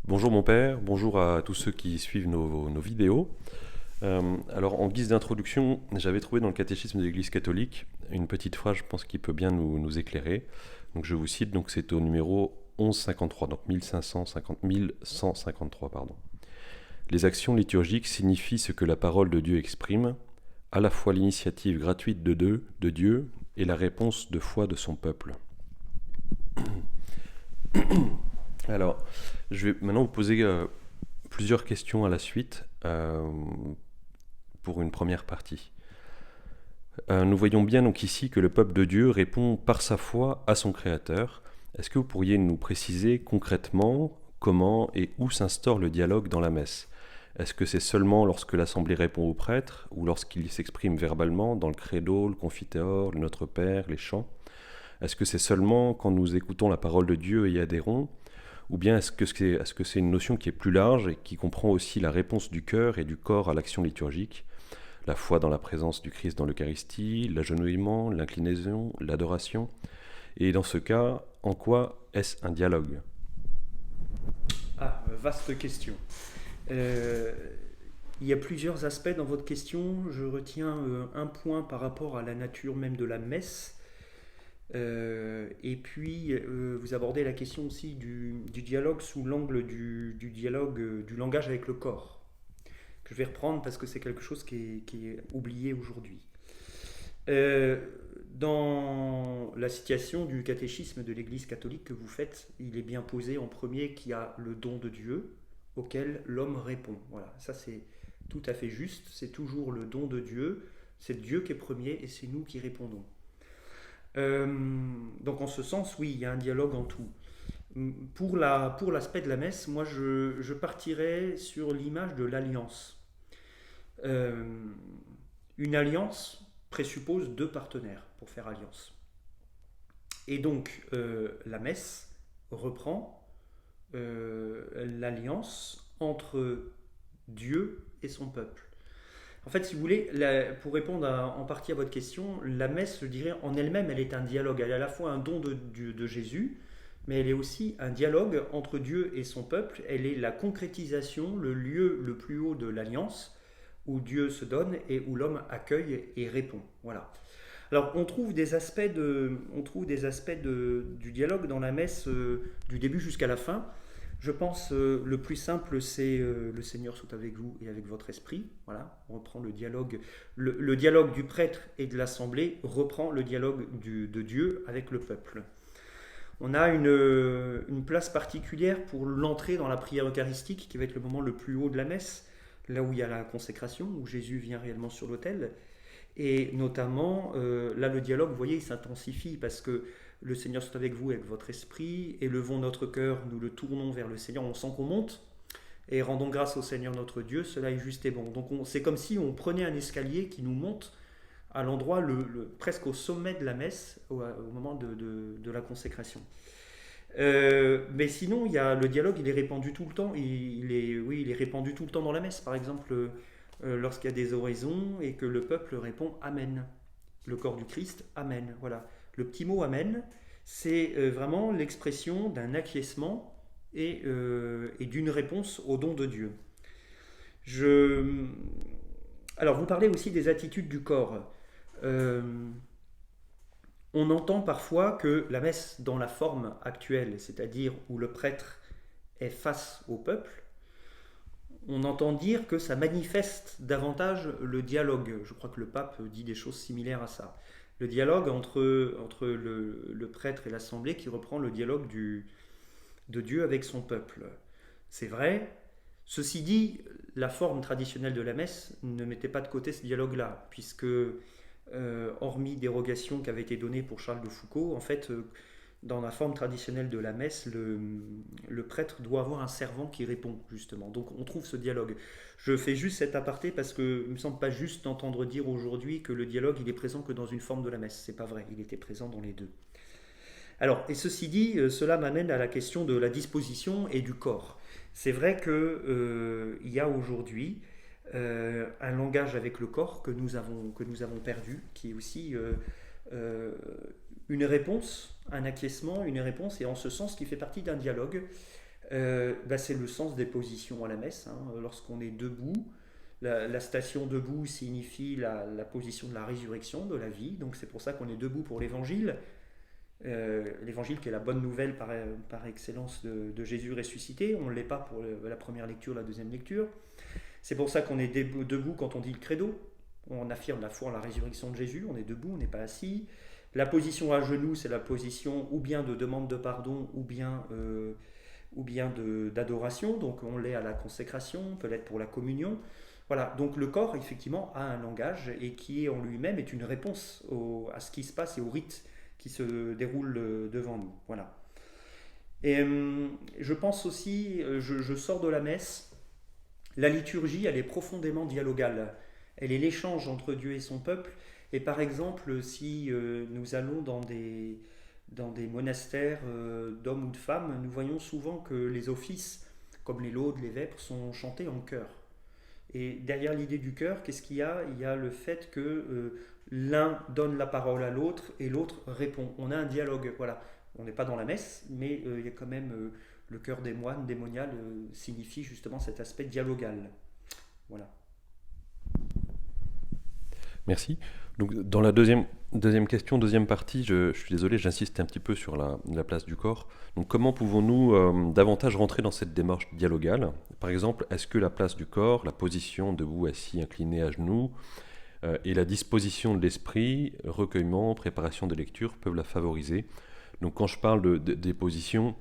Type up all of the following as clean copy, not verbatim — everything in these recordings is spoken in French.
Bonjour mon père, bonjour à tous ceux qui suivent nos vidéos. Alors en guise d'introduction, j'avais trouvé dans le catéchisme de l'Église catholique une petite phrase, je pense, qui peut bien nous éclairer. Donc je vous cite, donc c'est au numéro 1153, donc 1153, pardon. Les actions liturgiques signifient ce que la parole de Dieu exprime, à la fois l'initiative gratuite de Dieu et la réponse de foi de son peuple. Alors, je vais maintenant vous poser plusieurs questions à la suite pour une première partie. Nous voyons bien donc ici que le peuple de Dieu répond par sa foi à son Créateur. Est-ce que vous pourriez nous préciser concrètement comment et où s'instaure le dialogue dans la messe ? Est-ce que c'est seulement lorsque l'Assemblée répond au prêtre ou lorsqu'il s'exprime verbalement dans le credo, le confiteor, le Notre Père, les chants ? Est-ce que c'est seulement quand nous écoutons la parole de Dieu et y adhérons ? Ou bien est-ce que c'est une notion qui est plus large et qui comprend aussi la réponse du cœur et du corps à l'action liturgique, la foi dans la présence du Christ dans l'Eucharistie, l'agenouillement, l'inclinaison, l'adoration? Et dans ce cas, en quoi est-ce un dialogue ? Vaste question. Il y a plusieurs aspects dans votre question. Je retiens un point par rapport à la nature même de la messe. Et puis, vous abordez la question aussi du dialogue sous l'angle du dialogue du langage avec le corps, que je vais reprendre parce que c'est quelque chose qui est oublié aujourd'hui. Dans la citation du catéchisme de l'Église catholique que vous faites, il est bien posé en premier qu'il y a le don de Dieu auquel l'homme répond. Voilà, ça c'est tout à fait juste, c'est toujours le don de Dieu, c'est Dieu qui est premier et c'est nous qui répondons. Donc en ce sens, oui, il y a un dialogue en tout. Pour l'aspect de la messe, moi je partirais sur l'image de l'alliance. Une alliance présuppose deux partenaires pour faire alliance. Et donc la messe reprend l'alliance entre Dieu et son peuple. En fait, si vous voulez, pour répondre en partie à votre question, la messe, je dirais, en elle-même, elle est un dialogue. Elle est à la fois un don de Jésus, mais elle est aussi un dialogue entre Dieu et son peuple. Elle est la concrétisation, le lieu le plus haut de l'alliance, où Dieu se donne et où l'homme accueille et répond. Voilà. Alors, on trouve des aspects du dialogue dans la messe du début jusqu'à la fin. Je pense le plus simple, c'est le Seigneur soit avec vous et avec votre esprit. Voilà, on reprend le dialogue. Le dialogue du prêtre et de l'assemblée reprend le dialogue de Dieu avec le peuple. On a une place particulière pour l'entrée dans la prière eucharistique, qui va être le moment le plus haut de la messe, là où il y a la consécration, où Jésus vient réellement sur l'autel. Et notamment, là, le dialogue, vous voyez, il s'intensifie parce que le Seigneur soit avec vous, avec votre esprit, élevons notre cœur, nous le tournons vers le Seigneur, on sent qu'on monte, et rendons grâce au Seigneur notre Dieu, cela est juste et bon. Donc c'est comme si on prenait un escalier qui nous monte à l'endroit presque au sommet de la messe, au moment de la consécration. Mais sinon, le dialogue, il est répandu tout le temps. Il est répandu tout le temps dans la messe. Par exemple, lorsqu'il y a des oraisons et que le peuple répond Amen. Le corps du Christ, Amen. Voilà. Le petit mot Amen, c'est vraiment l'expression d'un acquiescement et d'une réponse au don de Dieu. Alors, vous parlez aussi des attitudes du corps. On entend parfois que la messe, dans la forme actuelle, c'est-à-dire où le prêtre est face au peuple, on entend dire que ça manifeste davantage le dialogue. Je crois que le pape dit des choses similaires à ça. Le dialogue entre le prêtre et l'assemblée qui reprend le dialogue de Dieu avec son peuple. C'est vrai. Ceci dit, la forme traditionnelle de la messe ne mettait pas de côté ce dialogue-là, puisque hormis dérogation qui avait été donnée pour Charles de Foucauld, en fait, dans la forme traditionnelle de la messe, le prêtre doit avoir un servant qui répond, justement. Donc on trouve ce dialogue. Je fais juste cet aparté parce qu'il ne me semble pas juste d'entendre dire aujourd'hui que le dialogue, il est présent que dans une forme de la messe. C'est pas vrai, il était présent dans les deux. Alors, et ceci dit, cela m'amène à la question de la disposition et du corps. C'est vrai qu'il y a aujourd'hui un langage avec le corps que nous avons perdu, qui est aussi une réponse, un acquiescement, une réponse, et en ce sens qui fait partie d'un dialogue C'est le sens des positions à la messe, hein. Lorsqu'on est debout, la station debout signifie la position de la résurrection, de la vie. Donc c'est pour ça qu'on est debout pour l'évangile. L'évangile qui est la bonne nouvelle par excellence de Jésus ressuscité. On ne l'est pas pour la première lecture, la deuxième lecture. C'est pour ça qu'on est debout quand on dit le credo. On affirme la foi en la résurrection de Jésus. On est debout, on n'est pas assis. La position à genoux, c'est la position ou bien de demande de pardon ou bien d'adoration. Donc on l'est à la consécration, peut l'être pour la communion. Voilà, donc le corps effectivement a un langage et qui en lui-même est une réponse à ce qui se passe et au rite qui se déroule devant nous. Voilà. Et je pense aussi, je sors de la messe, la liturgie elle est profondément dialogale. Elle est l'échange entre Dieu et son peuple. Et par exemple, si nous allons dans des monastères d'hommes ou de femmes, nous voyons souvent que les offices, comme les laudes, les vêpres, sont chantés en chœur. Et derrière l'idée du chœur, qu'est-ce qu'il y a? Il y a le fait que l'un donne la parole à l'autre et l'autre répond. On a un dialogue, voilà. On n'est pas dans la messe, mais il y a quand même le chœur des moines, démonial, signifie justement cet aspect dialogal. Voilà. Merci. Donc, dans la deuxième question, deuxième partie, je suis désolé, j'insiste un petit peu sur la place du corps. Donc, comment pouvons-nous davantage rentrer dans cette démarche dialogale? Par exemple, est-ce que la place du corps, la position debout, assis, incliné, à genoux, et la disposition de l'esprit, recueillement, préparation des lectures, peuvent la favoriser? Donc, quand je parle des positions,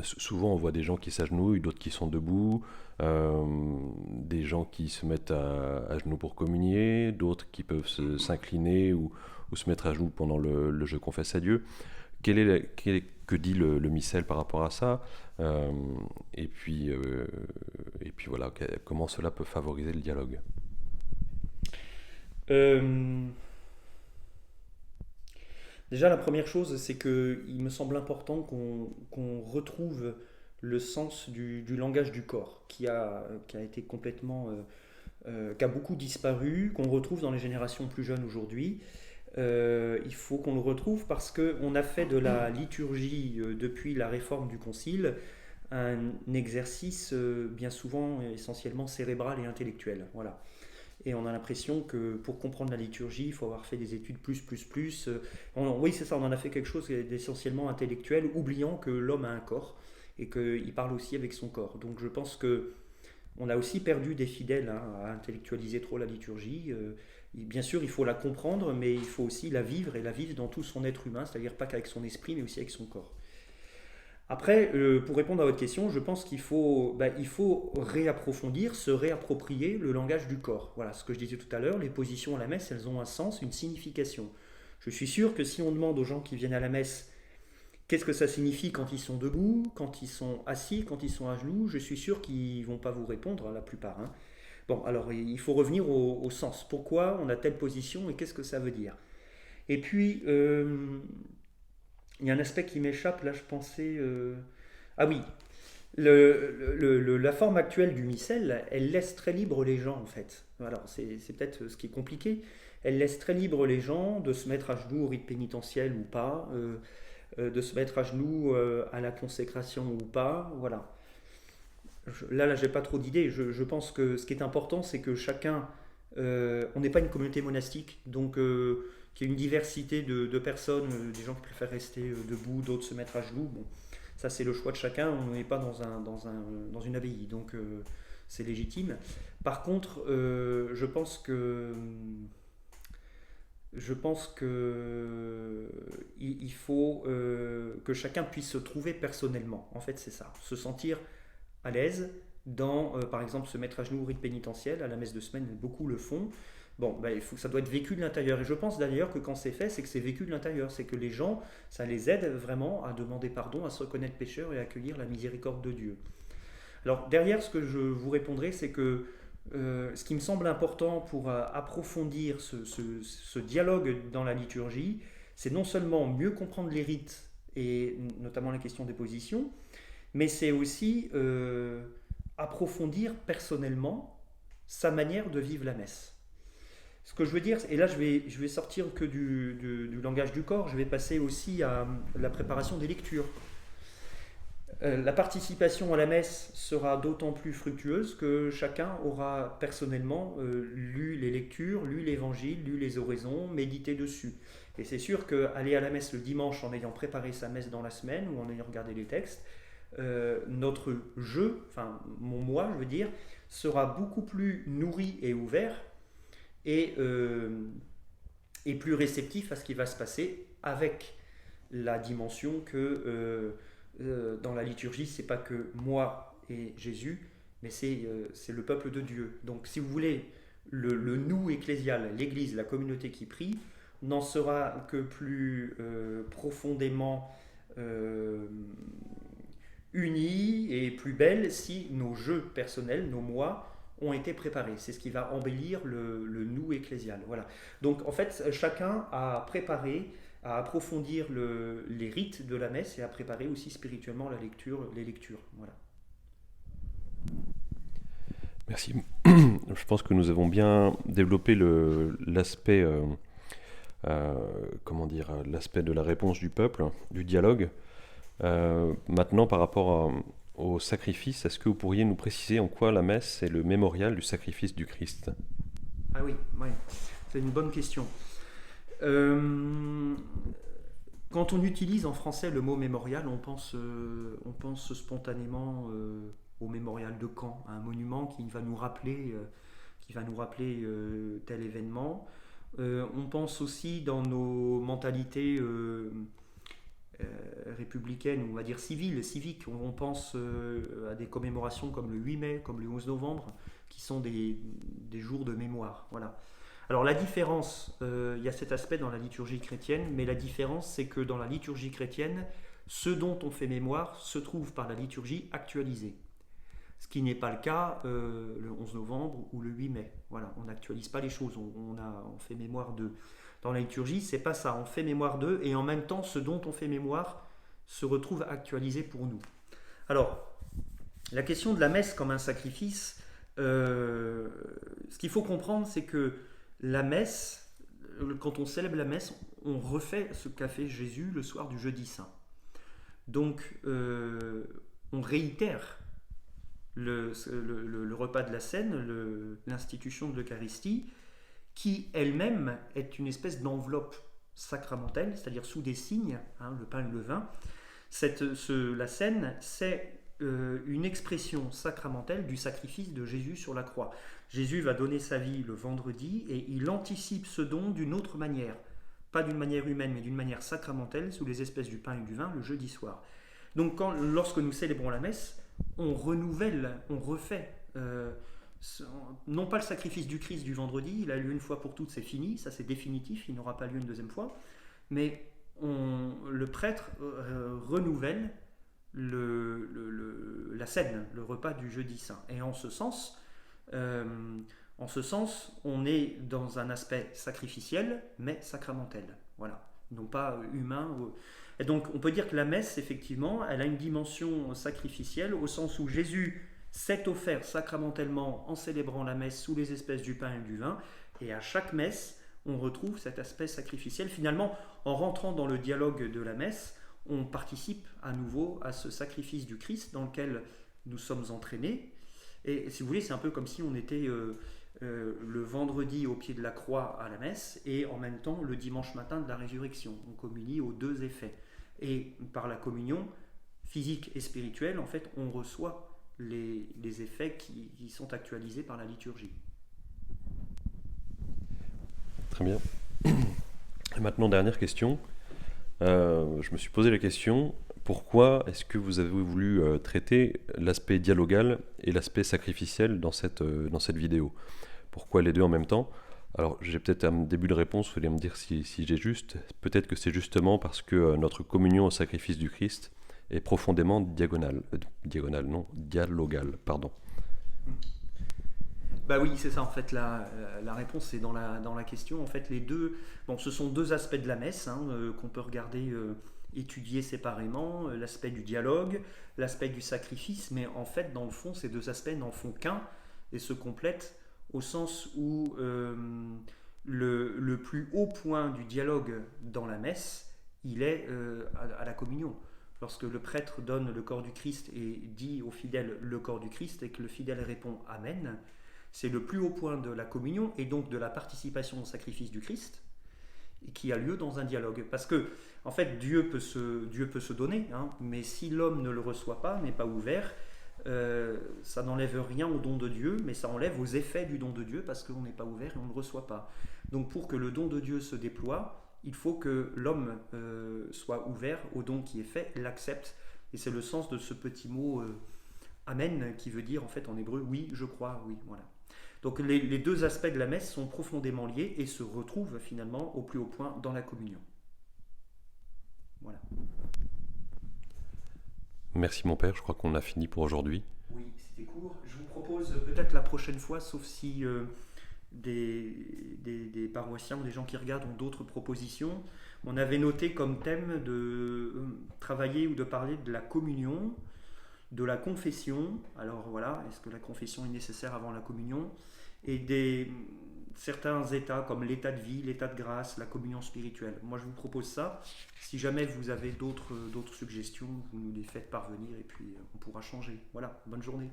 souvent on voit des gens qui s'agenouillent, d'autres qui sont debout, des gens qui se mettent à genoux pour communier, d'autres qui peuvent s'incliner ou se mettre à genoux pendant le Je confesse à Dieu. Que dit le missel par rapport à ça? Et puis voilà, comment cela peut favoriser le dialogue? Déjà, la première chose, c'est qu'il me semble important qu'on retrouve le sens du langage du corps, qui a été complètement, qui a beaucoup disparu, qu'on retrouve dans les générations plus jeunes aujourd'hui. Il faut qu'on le retrouve parce qu'on a fait de la liturgie, depuis la réforme du Concile, un exercice bien souvent essentiellement cérébral et intellectuel. Voilà. Et on a l'impression que pour comprendre la liturgie, il faut avoir fait des études plus. Oui, c'est ça, on en a fait quelque chose d'essentiellement intellectuel, oubliant que l'homme a un corps et qu'il parle aussi avec son corps. Donc je pense que on a aussi perdu des fidèles à intellectualiser trop la liturgie. Bien sûr, il faut la comprendre, mais il faut aussi la vivre et la vivre dans tout son être humain, c'est-à-dire pas qu'avec son esprit, mais aussi avec son corps. Après, pour répondre à votre question, je pense qu'il faut réapprofondir, se réapproprier le langage du corps. Voilà, ce que je disais tout à l'heure, les positions à la messe, elles ont un sens, une signification. Je suis sûr que si on demande aux gens qui viennent à la messe qu'est-ce que ça signifie quand ils sont debout, quand ils sont assis, quand ils sont à genoux, je suis sûr qu'ils ne vont pas vous répondre, la plupart. Hein. Bon, alors il faut revenir au sens. Pourquoi on a telle position et qu'est-ce que ça veut dire? Et puis, il y a un aspect qui m'échappe, là je pensais... Ah oui, la forme actuelle du missel, elle laisse très libre les gens en fait. Alors c'est peut-être ce qui est compliqué. Elle laisse très libre les gens de se mettre à genoux au rite pénitentiel ou pas, de se mettre à genoux à la consécration ou pas, voilà. Là j'ai pas trop d'idées. Je pense que ce qui est important, c'est que chacun... on n'est pas une communauté monastique, donc... qu'il y ait une diversité de personnes, des gens qui préfèrent rester debout, d'autres se mettre à genoux. Bon, ça c'est le choix de chacun, on n'est pas dans une abbaye, donc c'est légitime. Par contre, je pense que il faut que chacun puisse se trouver personnellement. En fait, c'est ça, se sentir à l'aise dans, par exemple, se mettre à genoux au rite pénitentiel. À la messe de semaine, beaucoup le font. Bon, ça doit être vécu de l'intérieur. Et je pense d'ailleurs que quand c'est fait, c'est que c'est vécu de l'intérieur. C'est que les gens, ça les aide vraiment à demander pardon, à se reconnaître pécheurs et à accueillir la miséricorde de Dieu. Alors derrière, ce que je vous répondrai, c'est que ce qui me semble important pour approfondir ce dialogue dans la liturgie, c'est non seulement mieux comprendre les rites, et notamment la question des positions, mais c'est aussi approfondir personnellement sa manière de vivre la messe. Ce que je veux dire, et là je vais sortir que du langage du corps, je vais passer aussi à la préparation des lectures. La participation à la messe sera d'autant plus fructueuse que chacun aura personnellement lu les lectures, lu l'évangile, lu les oraisons, médité dessus. Et c'est sûr qu'aller à la messe le dimanche en ayant préparé sa messe dans la semaine ou en ayant regardé les textes, notre jeu, enfin mon moi je veux dire, sera beaucoup plus nourri et ouvert et, euh, et plus réceptif à ce qui va se passer avec la dimension que dans la liturgie, c'est pas que moi et Jésus, mais c'est le peuple de Dieu. Donc si vous voulez, le nous ecclésial, l'Église, la communauté qui prie, n'en sera que plus profondément euh, unie et plus belle si nos jeux personnels, nos moi, ont été préparés. C'est ce qui va embellir le nous ecclésial. Voilà. Donc en fait, chacun a préparé à approfondir les rites de la messe et à préparer aussi spirituellement les lectures. Voilà. Merci. Je pense que nous avons bien développé l'aspect, comment dire, l'aspect de la réponse du peuple, du dialogue. Maintenant, par rapport au sacrifice, est-ce que vous pourriez nous préciser en quoi la messe est le mémorial du sacrifice du Christ? Ah oui, ouais. C'est une bonne question. Euh, Quand on utilise en français le mot mémorial, on pense spontanément au mémorial de Caen, à un monument qui va nous rappeler tel événement. On pense aussi dans nos mentalités républicaines, on va dire civiles, civiques. On pense à des commémorations comme le 8 mai, comme le 11 novembre, qui sont des jours de mémoire. Voilà. Alors la différence, il y a cet aspect dans la liturgie chrétienne, mais la différence c'est que dans la liturgie chrétienne, ce dont on fait mémoire se trouve par la liturgie actualisée. Ce qui n'est pas le cas le 11 novembre ou le 8 mai. Voilà, on n'actualise pas les choses, on fait mémoire d'eux. Dans la liturgie, c'est pas ça, on fait mémoire d'eux et en même temps, ce dont on fait mémoire se retrouve actualisé pour nous. Alors, la question de la messe comme un sacrifice, ce qu'il faut comprendre, c'est que la messe, quand on célèbre la messe, on refait ce qu'a fait Jésus le soir du jeudi saint. Donc, on réitère le repas de la Seine, l'institution de l'Eucharistie, qui elle-même est une espèce d'enveloppe sacramentelle, c'est-à-dire sous des signes, hein, le pain et le vin. La Seine, c'est une expression sacramentelle du sacrifice de Jésus sur la croix. Jésus va donner sa vie le vendredi et il anticipe ce don d'une autre manière, pas d'une manière humaine mais d'une manière sacramentelle sous les espèces du pain et du vin le jeudi soir. Donc lorsque nous célébrons la messe, on renouvelle, on refait non pas le sacrifice du Christ du vendredi, il a lieu une fois pour toutes, c'est fini, ça c'est définitif, il n'aura pas lieu une deuxième fois, mais le prêtre renouvelle la scène, le repas du jeudi saint. Et en ce sens, on est dans un aspect sacrificiel, mais sacramentel. Voilà, non pas humain. Et donc, on peut dire que la messe, effectivement, elle a une dimension sacrificielle au sens où Jésus s'est offert sacramentellement en célébrant la messe sous les espèces du pain et du vin. Et à chaque messe, on retrouve cet aspect sacrificiel. Finalement, en rentrant dans le dialogue de la messe, on participe à nouveau à ce sacrifice du Christ dans lequel nous sommes entraînés. Et si vous voulez, c'est un peu comme si on était le vendredi au pied de la croix à la messe et en même temps le dimanche matin de la résurrection. On communie aux deux effets. Et par la communion physique et spirituelle, en fait, on reçoit les effets qui sont actualisés par la liturgie. Très bien. Et maintenant, dernière question. Je me suis posé la question, pourquoi est-ce que vous avez voulu traiter l'aspect dialogal et l'aspect sacrificiel dans cette vidéo? Pourquoi les deux en même temps? Alors, j'ai peut-être un début de réponse, vous allez me dire si j'ai juste. Peut-être que c'est justement parce que notre communion au sacrifice du Christ est profondément dialogale, pardon. Bah oui, c'est ça en fait, la réponse c'est dans la question. En fait, les deux, bon, ce sont deux aspects de la messe hein, qu'on peut regarder, étudier séparément, l'aspect du dialogue, l'aspect du sacrifice, mais en fait, dans le fond, ces deux aspects n'en font qu'un et se complètent au sens où le plus haut point du dialogue dans la messe, il est à la communion. lorsque le prêtre donne le corps du Christ et dit au fidèle le corps du Christ et que le fidèle répond Amen, c'est le plus haut point de la communion et donc de la participation au sacrifice du Christ qui a lieu dans un dialogue. Parce que, en fait, Dieu peut se donner, hein, mais si l'homme ne le reçoit pas, n'est pas ouvert, ça n'enlève rien au don de Dieu, mais ça enlève aux effets du don de Dieu parce qu'on n'est pas ouvert et on ne le reçoit pas. Donc pour que le don de Dieu se déploie, il faut que l'homme soit ouvert au don qui est fait, l'accepte. Et c'est le sens de ce petit mot Amen, qui veut dire en fait en hébreu oui, je crois, oui, voilà. Donc les deux aspects de la messe sont profondément liés et se retrouvent finalement au plus haut point dans la communion. Voilà. Merci mon père, je crois qu'on a fini pour aujourd'hui. Oui, c'était court. Je vous propose peut-être la prochaine fois, sauf si des paroissiens ou des gens qui regardent ont d'autres propositions, on avait noté comme thème de travailler ou de parler de la communion, de la confession. Alors voilà, est-ce que la confession est nécessaire avant la communion? Et certains états comme l'état de vie, l'état de grâce, la communion spirituelle. Moi je vous propose ça. Si jamais vous avez d'autres suggestions, vous nous les faites parvenir et puis on pourra changer. Voilà, bonne journée.